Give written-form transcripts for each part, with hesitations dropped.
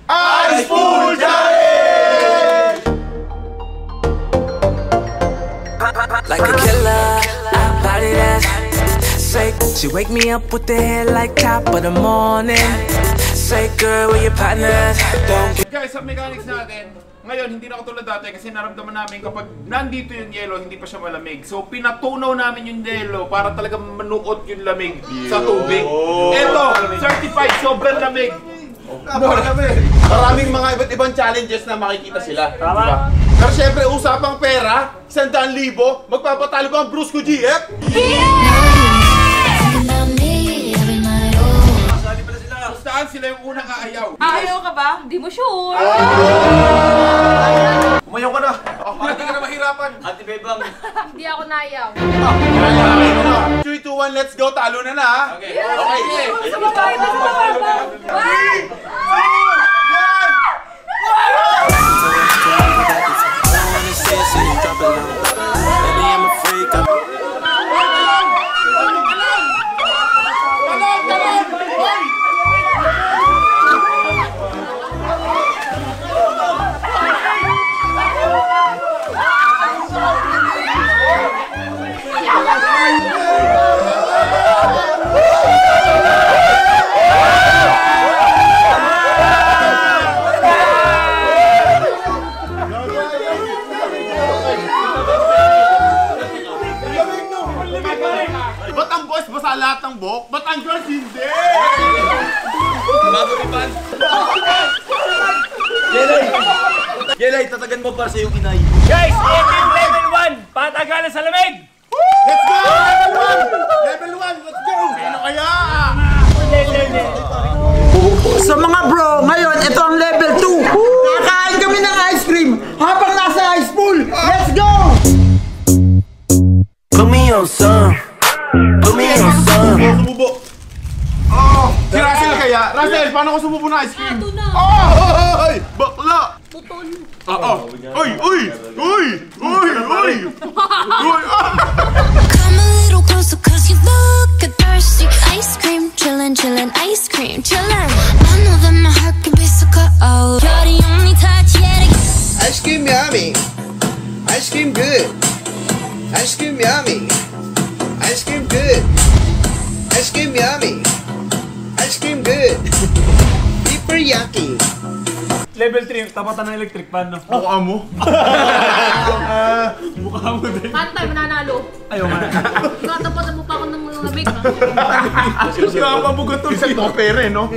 Ice Pool Challenge! Like a killer, I body that. Say, she wake me up with the head like top of the morning. Say, girl, where your partners? Don't get. Guys, sa mechanics natin, ngayon hindi na katulad dati kasi naramdaman namin kapag nandito yung yelo, hindi pa siya malamig. So pinatunaw namin yung yelo para talagang manuot yung lamig sa tubig. Eto, certified sobrang lamig. Maraming mga iba't ibang challenges na makikita sila. Diba? Pero syempre, usapang pera, 100,000, magpapatalo ba ang Brusco GF? Saan sila yung unang aayaw? Ayaw ka ba? Di mo sure. Umayaw ka na. Hindi ka na mahirapan. Ate Bebang. Hindi ako nayaw. 3, 2, 1, let's go. Talo na na ha. Okay. Okay. Sa babae na sa babae. Ba't ang boys basa lahat ng buhok? Ba't ang girls hindi? Bago riban. Jelay, tatagan mo para sa iyong inay. Guys, level 1, patagalan sa lamig! Let's go! Level 1! Let's go! Sino kaya? Sa mga bro, ngayon, ito ang level 2. Kakain kami ng ice cream habang nasa ice pool. Let's go! Put me on some. Put me on some. Sumubo. Oh, si Russell kaya? Russell, paano ko sumubo na ice cream? Ito na. Oh! Ay! Bakla! Tutol. Oo. Uy! Uy! Uy! Uy! Uy! Uy! Come a little closer cause you look thirsty. Ice cream, chillin', chillin', ice cream, chillin'. I know that my heart can be so cold. You're the only touch yet. Ice cream yummy. Ice cream good. Ice cream yummy. Ice cream good. Ice cream yummy. Ice cream good. Super yucky. Level 3, tapatan ng electric fan, no? Mukha mo. Mukha mo din. Paano tayo mananalo? Ayaw nga. Nakatapasan mo pa ako ng lamig, ha? Kaya pabugot to. Isang mukha pera eh, no?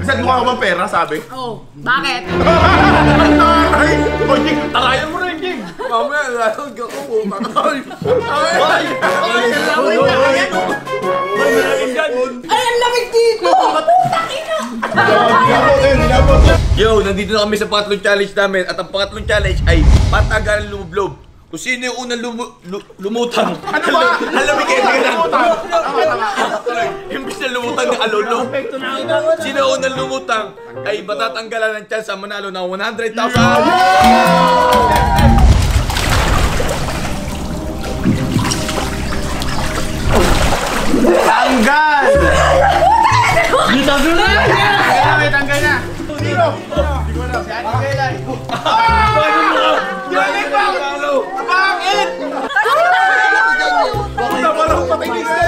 Isang mukha ka ba pera, sabi? Oo. Bakit? Ay! O, Jing! Tarayan mo rin, Jing! Mamaya, lalagyan ko po. Ay! Ay, ang lamig dito! Yo, nandito na kami sa pangatlong challenge namin. At ang pangatlong challenge ay patagalan lumublob. Kung sino yung unang lumutang. Ano ba? Halamig kayo, tingnan. Imbis na lumutang ni Alolo. Sino yung unang lumutang ay matatanggalan ng chance ang manalo ng 100,000. Tanggal! Tanggal na! Tanggal na! Zero! Bakit? Nabalong patingin ka!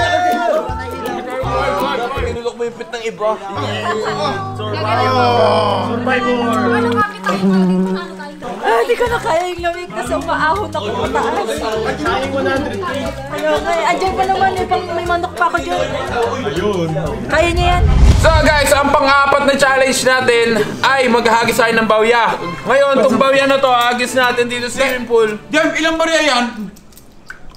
Kinulok mo yung pit ng iba. Survivor! Ano kapit tayo? Ano tayo? Hindi ko na kaya yung lamig kasi umaahon ako mataas. Ano nga, andyan pa naman eh, pang may manok pa ako dyan. Kaya niya yan. So guys, ang pang-apat na challenge natin ay maghahagis tayo ng bawya. Ngayon, itong bawya na to, hagis natin dito sa swimming pool. Diyan, ilang barya yan?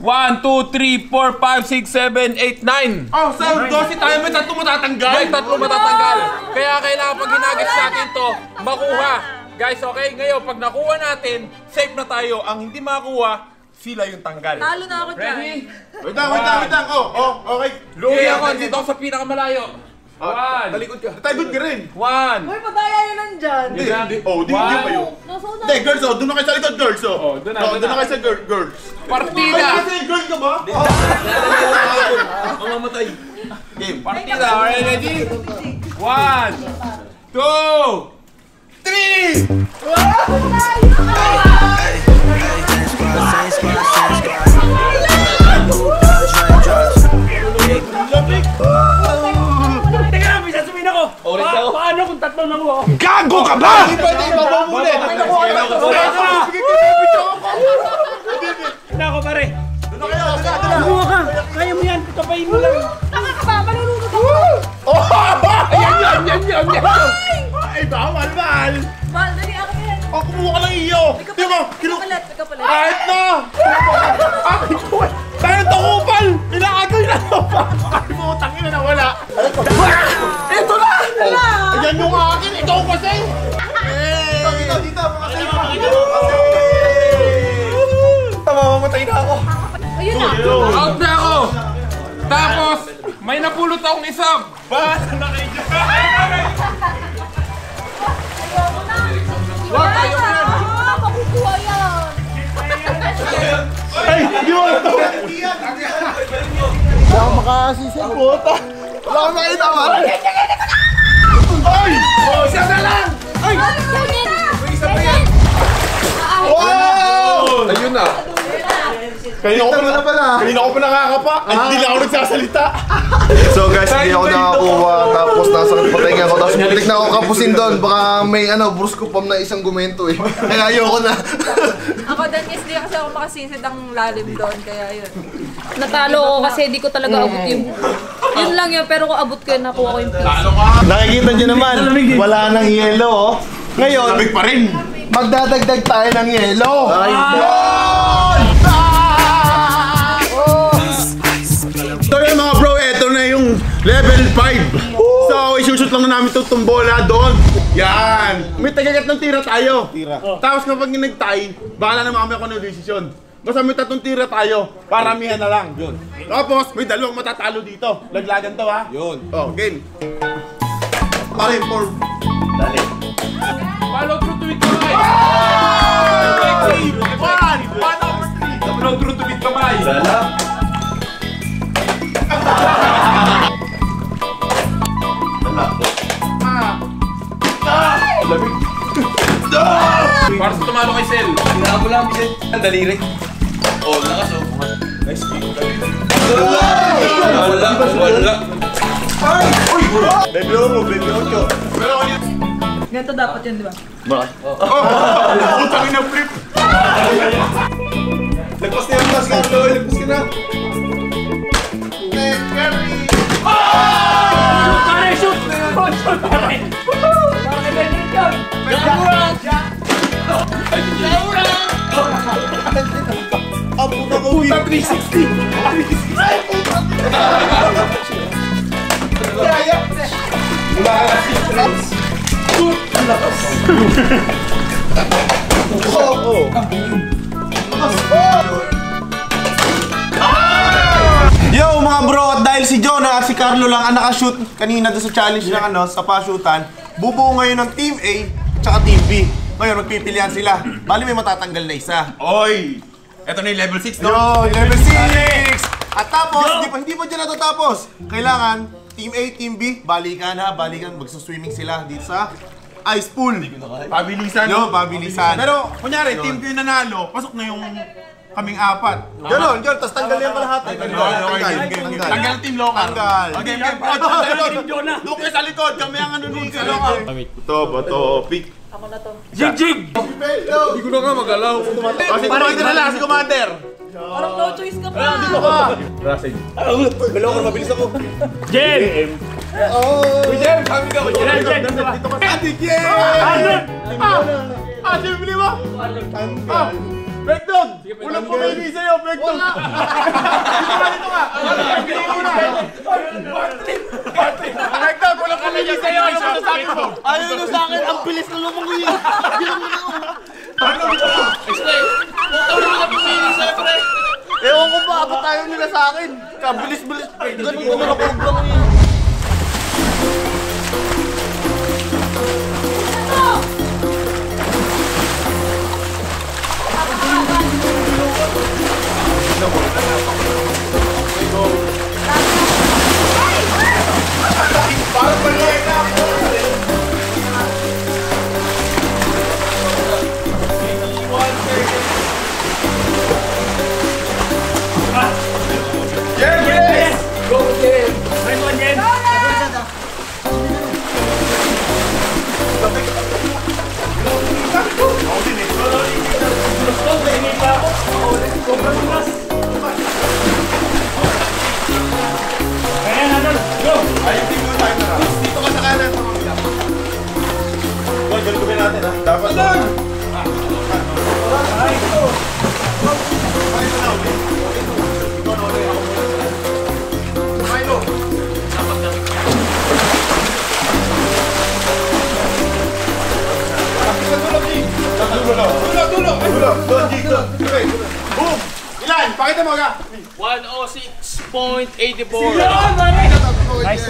1, 2, 3, 4, 5, 6, 7, 8, 9. Oh, sa 12 tayo may tatlo matatanggal? May tatlo matatanggal. Kaya kailangan pag hinagis natin to, makuha. Guys, okay? Ngayon, pag nakuha natin, safe na tayo. Ang hindi makuha, sila yung tanggal. Talo na ako dyan. Ready? Wait lang. Oh, okay. Lugi ako, dito ako sa pinakamalayo. 1. Talikod ka. Talikod ka rin. 1. Uy, madaya yun nandyan. Hindi. Oh, di pa yun. Hindi, girls, oh. Doon na kayo sa likod, girls, oh. Oh, doon na kayo sa girls. Partida! Kasi girl ka ba? Mamamatay. Game. Partida, alright, ready? 1, 2, 3, Teka lang, bisa sumin ako. Paano kung tatlo na mo? Gago ka ba? Pwede, ibabaw mo ulit. Na ako pare. Kumuha ka. Kaya mo yan. Kapain mo lang. Tanga ka ba? Malulunod ako. Yan. Ay, bawal. Bal, dali ako yan. O, kumuha ka lang iyo. Di ba? Ikapalit. Kahit na! Tayo ito kupal! Inaagaw na ito pa! Ay mo, tangin na nawala! Ito na! Ayan yung akin! Ikaw kasi! Dito! Mamamatay na ako! Ayun na. Out na ako! Tapos, may napulot akong isang! Basta na kayo dyan! Ayoko na. Ayaw na! Makukuha yan. Ay! Yun! Wala akong makasisin, puta! Wala akong makita, man! Ay! Isa na lang! Ay! Wow! Ayun na! Kanina ko pa nakakapa! Ay, hindi lang ako nagsasalita! So guys, hindi ako nakakuha, tapos nasakit patinga ko, tapos muntik na ako kapusin doon, baka may brusko pam na isang gumento eh. Kaya ayoko na. Ako din is di kasi ako makasisid ang lalim doon, kaya yun. Natalo ko kasi di ko talaga abot yung... Yun lang yun, pero kung abot ko yun, nakuha ko yung place. Nakikita nyo naman, wala nang yelo oh. Ngayon, Lamig pa rin! magdadagdag tayo ng yelo. So yun mga bro, eto na yung level 5. So isushoot lang na namin itong tumbola doon. Yan! May tagagat ng tira tayo. Tapos kapag nag-tie, bahala naman kami ako ng desisyon. Basta may 3 tira tayo, paramihan na lang. Yun. Tapos may 2 matatalo dito. Laglagan to ha. Yun. Oh, game. Pare, for... Dali. Follow through to it kamay! Follow through to it kamay! Para sa tumalo kay Sel. Sinabi mo lang, Bisit. Ang daliri. Oh, lakas oh. Nice kick. Wala. Baby Ocho. Ganito dapat yun, di ba? Utangin na flip! Lagpas na yung mas, Carlo. Lagpas ka na. Pare, shoot! Shoot, pare! Bakit ganyan yun? Ah, puta ko. Puta 360! Yo mga bro, at dahil si Jonah at si Carlo lang ang nakashoot kanina doon sa challenge ng sa pa-shootan, bubuo ngayon ng Team A tsaka Team B. Ngayon magpipilian sila. Bali may matatanggal na isa. Oy! Eto na yung level 6, no? Yo, level 6! At tapos, hindi pa dyan natatapos. Kailangan, Team A, Team B, balikan, magsuswimming sila dito sa ice pool. Pabilisan. Yo, pabilisan. Pero, kunyari, team ko yung nanalo, pasok na yung kaming 4. Ganon, tapos tanggal yan kalahati. Tanggal ang team local. Tanggal. Okay. Team Jonah. Doon kayo sa likod, kami ang ano nun sa local. Ito, bato, pick. Ako na to. Jig! Hindi ko na nga magalaw. Si Commander na lang, si Commander. Parang no choice ka pa. Dito ka. Galaw ko, mabilis ako. Jem! Jem, kami ka. Jem! Dito ka. Ate Jem! Bibili mo? Bekdog! Walang pumili sa'yo, Bekdog! Dito ka! Bekdog, walang pumili sa'yo! Ano mo sasabi mo? Ayaw nyo sa akin, ang bilis na lumungoy. Ano mo? Explain. Puta mo na pumili sa'yo, pre. Ewan ko ba, abot tayo nila sa akin. Kabilis-bilis. Ganun ko na nakulog lang yun. Parang maliit na ako! mo ka? 106.84.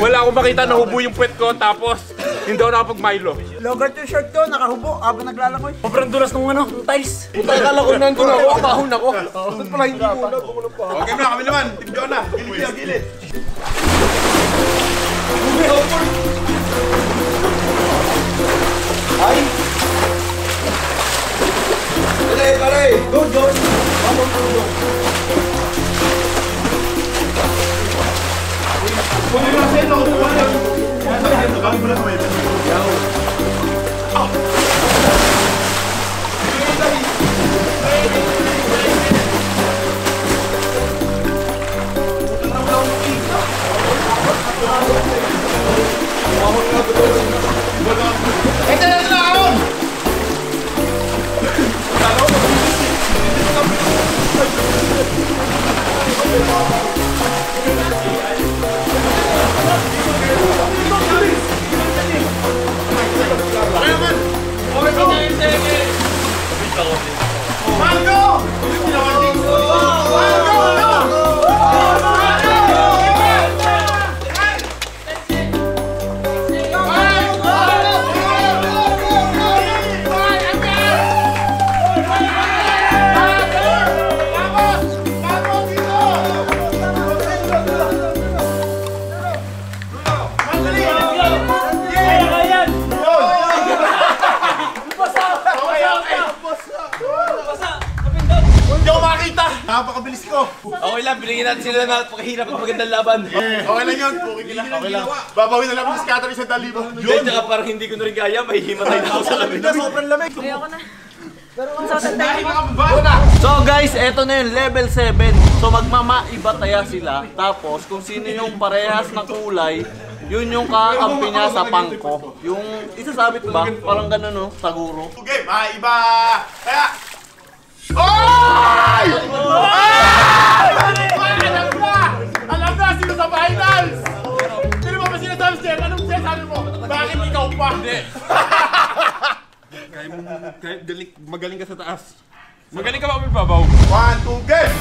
Wala akong makita na hubo yung puwet ko, tapos hindi ako nakapag-Milo. Logat yung shirt ko, nakahubo habang naglalangoy. Sobrang dulas ng tiles. Akala ko nandun ako, akahon ako. Ba't pala hindi mo na? Okay na, kami naman. Team Jonah. Gilid. Ay! Pare! Go, John! Vamos, go! Napakabilis ko. Okay lang, binigyan natin sila na pakahirap at magandang laban. Okay lang yun. Okay lang. Babawin na lang yung scatter sa dalibo. Yun, tsaka parang hindi ko na rin kaya, may himatay na ako sa lamig. Sobrang lamig. Ayoko na. So guys, eto na yung level 7. So magmamaiba-taya sila. Tapos kung sino yung parehas na kulay, yun yung kakampi niya sa pangko. Yung isasabit ba? Parang gano'n no? Saguro. Okay, maiba. Kaya. Oy! Alam na! Sino sa finals? Sino ba sinasabi siya? Anong sinasabi mo? Bakit ikaw pa? Hindi. Magaling ka sa taas. Magaling ka ba umibabaw? 1, 2, game!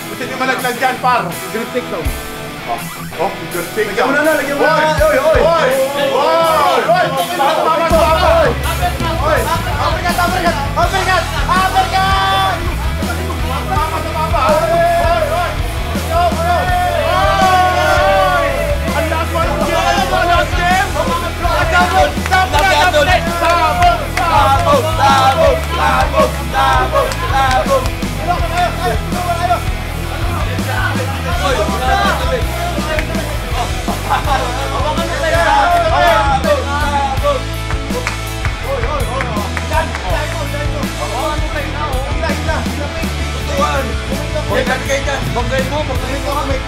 Gusto niyo malaglag dyan, par. Grip take daw. Oh, good take Lagyan mo na, lagyan mo na. Oy! Oy! Oy! Oy! Uppercut! Uppercut! Uppercut! Uppercut! Mama! Oy! Ang last one! Ang last game! Banggain mo kami.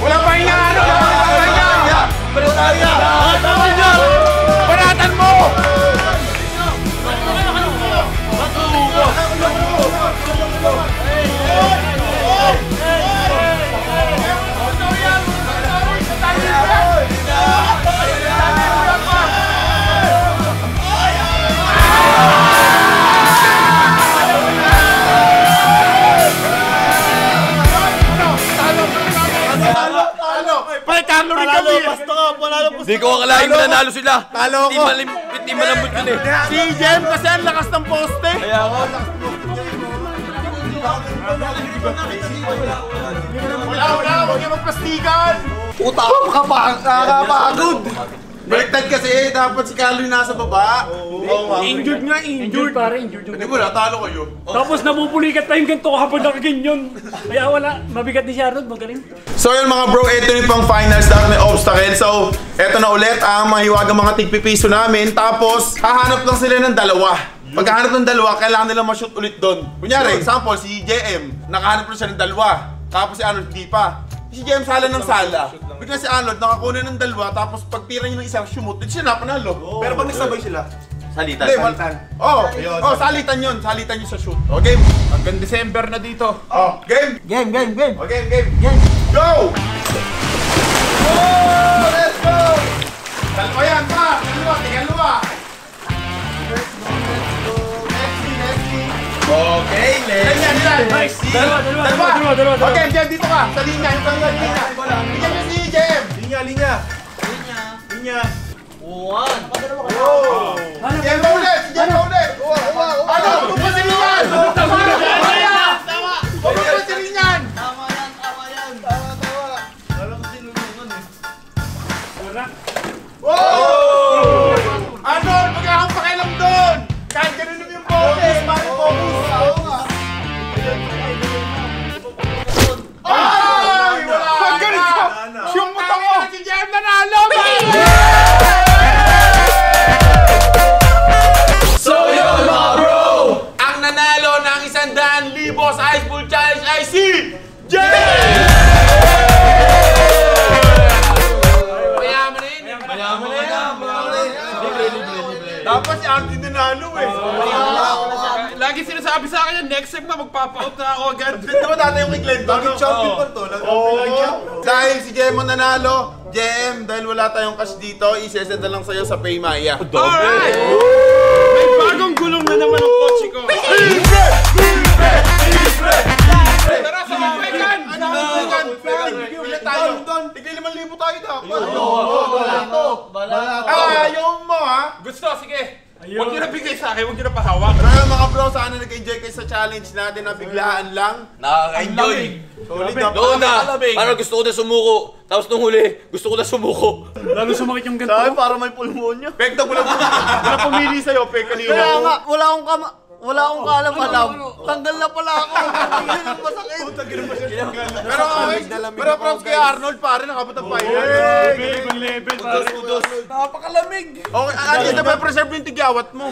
Wala pa inaano! Wala pa inaano! Baratan mo! Hindi ko akalain mananalo sila. Talo ko. Hindi malambot yun eh. Si Jem kasi ang lakas ng poste. Kaya ako. Wala. Huwag niya magplastikan. Puta ka, nakakapagod. Baliktad kasi, dapat si Carlo yung nasa baba. Injured nga, injured. Injured Hindi mo, natalo kayo. Tapos napupulikat pa yung ganito habang nakaganyan. Kaya wala, mabigat ni Sharon, magaling. So yun mga bro, ito yung pang finals dahil may obstacle. So, eto na ulit ang mahiwagang mga tigpipiso namin. Tapos, hahanap lang sila ng dalawa. Pagkahanap ng dalawa, kailangan nila ma-shoot ulit doon. Kunyari, example, si JM, nakahanap lang siya ng dalawa. Tapos si Arnold, di pa. Si JM sala ng sala. Bigla si Arnold, nakakuha ng dalawa. Tapos pagtira niya ng isang shumot, din siya napanalo. Pero pag nagsabay sila, Salitan. Salitan yun. Salitan yun sa shoot. O, game. Hanggang December na dito. Oh, game. Game. O, game. Go! Oh, let's go! Dalawa yan, pa! Dalawa. Let's go. Dalawa. Okay, Jem, dito ka. Sa linya, yung linya. Bigyan mo si Jem. Linya. One. Jem pa ulit. Ano? Huwag pa si Linyan. Huwag pa si Linyan. Tama yan. Walang sinulungan eh. Ano? Huwag kang pakialam doon. Kahit ganun yung boses. Ay! Wala na! Siyong mo mo! Si Jem nanalo! So yun mga bro! Ang nanalo ng 100,000 sa Ice Pool Challenge ay si Jem! Mayaman na yun. Dapat si Andy nanalo eh. Lagi sinasabi sa akin yan, next time na magpapa-out na ako agad. Diba dati yung kay Glenn? Bakit champion pa to? Dahil si Jem mo nanalo, Jem, dahil wala tayong cash dito, isesend na lang sa'yo sa Paymaya. Alright! May bagong gulong na naman ang kotse ko. Libre! Tara, sa mga pekan! Bigyan tayo. Tigay 5,000 tayo dapat. Balato. Ayaw mo ha? Gusto, sige. Huwag nyo na bigay sa akin, huwag nyo na pahawak. Pero mga bro, sana nag-enjoy kayo sa challenge natin na biglaan lang. Nakaka-enjoy. Solid Doon na, parang gusto ko na sumuko. Tapos nung huli, gusto ko na sumuko. Lalo sumakit yung ganito. Sabi para may pulmonya. Pek, wala pumili sa'yo, Pek, kanina. Kaya nga, wala akong kaalam-alam. Tanggal na pala ako. Yun ang masakit. Pero okay, pero props kay Arnold, pare, nakabot ang final. Ibang level, pare. Napakalamig. Okay, ati na ba preserve yung tigyawat mo?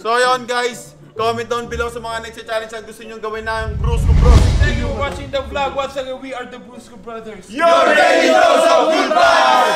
So yun guys, comment down below sa mga next challenge na gusto nyo gawin ng Brusco Bros. Thank you for watching the vlog. Once again, we are the Brusco Brothers. Your daily dose of good vibes!